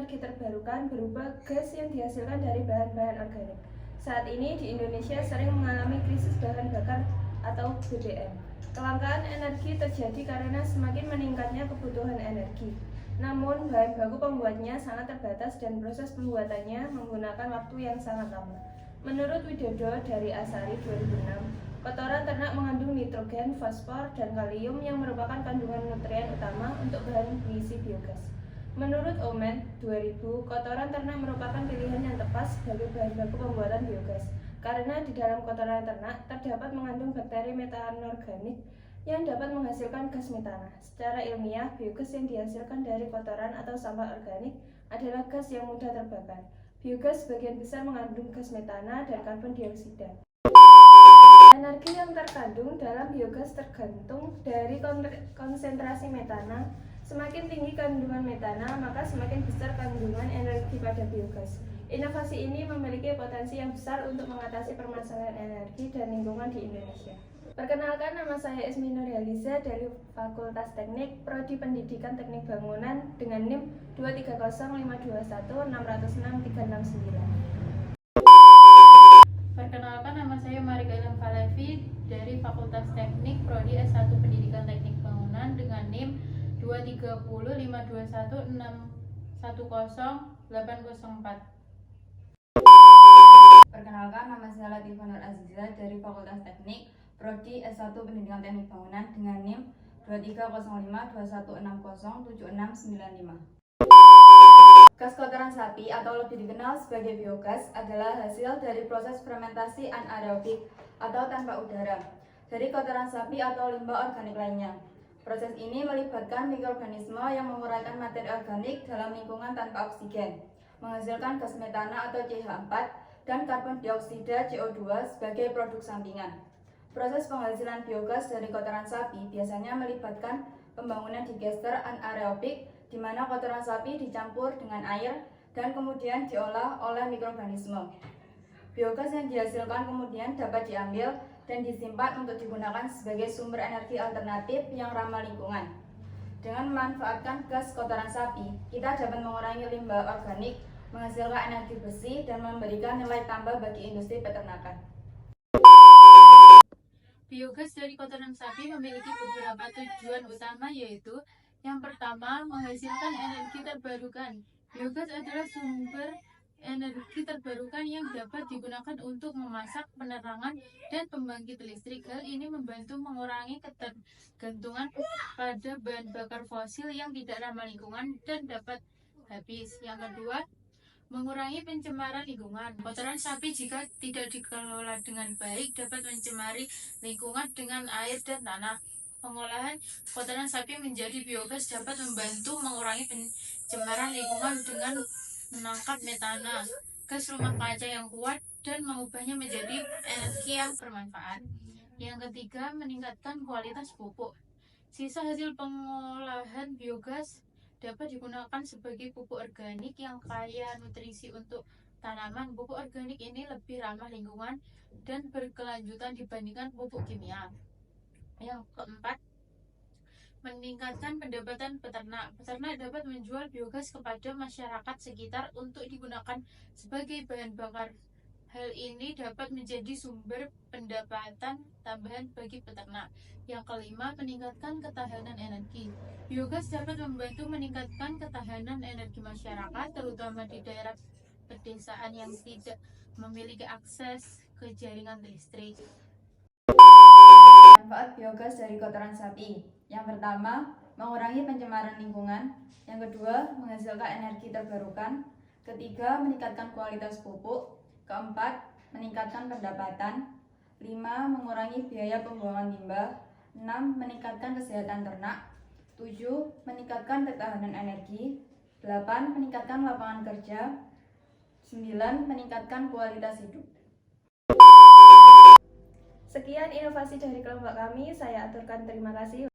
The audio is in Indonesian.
energi terbarukan berupa gas yang dihasilkan dari bahan-bahan organik. Saat ini di Indonesia sering mengalami krisis bahan bakar atau BBM. Kelangkaan energi terjadi karena semakin meningkatnya kebutuhan energi. Namun, bahan baku pembuatnya sangat terbatas dan proses pembuatannya menggunakan waktu yang sangat lama. Menurut Widodo dari Asari 2006, kotoran ternak mengandung nitrogen, fosfor, dan kalium yang merupakan kandungan nutrien utama untuk bahan pengisi biogas. Menurut Omen 2000, kotoran ternak merupakan pilihan yang tepat sebagai bahan baku pembuatan biogas karena di dalam kotoran ternak terdapat mengandung bakteri metanorganik yang dapat menghasilkan gas metana. Secara ilmiah, biogas yang dihasilkan dari kotoran atau sampah organik adalah gas yang mudah terbakar. Biogas sebagian besar mengandung gas metana dan karbon dioksida. Energi yang terkandung dalam biogas tergantung dari konsentrasi metana. Semakin tinggi kandungan metana, maka semakin besar kandungan energi pada biogas. Inovasi ini memiliki potensi yang besar untuk mengatasi permasalahan energi dan lingkungan di Indonesia. Perkenalkan, nama saya Ismi Nurhaliza dari Fakultas Teknik, Prodi Pendidikan Teknik Bangunan dengan NIM 23052160639. Perkenalkan, nama saya Marika Ilham Falevi dari Fakultas Teknik, Prodi S1 Pendidikan Teknik Bangunan dengan NIM 2305216100804. Perkenalkan, nama saya Latifah Nur Aziza dari Fakultas Teknik, Prodi S1 Pendidikan Teknik Bangunan dengan NIM 23052160769. Gas kotoran sapi atau lebih dikenal sebagai biogas adalah hasil dari proses fermentasi anaerobik atau tanpa udara dari kotoran sapi atau limbah organik lainnya. Proses ini melibatkan mikroorganisme yang menguraikan materi organik dalam lingkungan tanpa oksigen, menghasilkan gas metana atau CH4 dan karbon dioksida CO2 sebagai produk sampingan. Proses penghasilan biogas dari kotoran sapi biasanya melibatkan pembangunan digester anaerobik di mana kotoran sapi dicampur dengan air dan kemudian diolah oleh mikroorganisme. Biogas yang dihasilkan kemudian dapat diambil dan disimpan untuk digunakan sebagai sumber energi alternatif yang ramah lingkungan. Dengan memanfaatkan gas kotoran sapi, kita dapat mengurangi limbah organik, menghasilkan energi bersih, dan memberikan nilai tambah bagi industri peternakan. Biogas dari kotoran sapi memiliki beberapa tujuan utama, yaitu yang pertama, menghasilkan energi terbarukan. Biogas adalah sumber energi terbarukan yang dapat digunakan untuk memasak, penerangan, dan pembangkit listrik. Hal ini membantu mengurangi ketergantungan pada bahan bakar fosil yang tidak ramah lingkungan dan dapat habis. Yang kedua, mengurangi pencemaran lingkungan. Kotoran sapi jika tidak dikelola dengan baik dapat mencemari lingkungan dengan air dan tanah. Pengolahan kotoran sapi menjadi biogas dapat membantu mengurangi pencemaran lingkungan dengan menangkap metana, gas rumah kaca yang kuat, dan mengubahnya menjadi energi yang bermanfaat. Yang ketiga, meningkatkan kualitas pupuk. Sisa hasil pengolahan biogas dapat digunakan sebagai pupuk organik yang kaya nutrisi untuk tanaman. Pupuk organik ini lebih ramah lingkungan dan berkelanjutan dibandingkan pupuk kimia. Yang keempat, meningkatkan pendapatan peternak. Peternak dapat menjual biogas kepada masyarakat sekitar untuk digunakan sebagai bahan bakar. Hal ini dapat menjadi sumber pendapatan tambahan bagi peternak. Yang kelima, meningkatkan ketahanan energi. Biogas dapat membantu meningkatkan ketahanan energi masyarakat, terutama di daerah pedesaan yang tidak memiliki akses ke jaringan listrik. Manfaat biogas dari kotoran sapi. Yang pertama, mengurangi pencemaran lingkungan. Yang kedua, menghasilkan energi terbarukan. Ketiga, meningkatkan kualitas pupuk. Keempat, meningkatkan pendapatan. 5. Mengurangi biaya pembuangan limbah. 6. Meningkatkan kesehatan ternak. 7. Meningkatkan ketahanan energi. 8. Meningkatkan lapangan kerja. 9. Meningkatkan kualitas hidup. Sekian inovasi dari kelompok kami, saya aturkan terima kasih.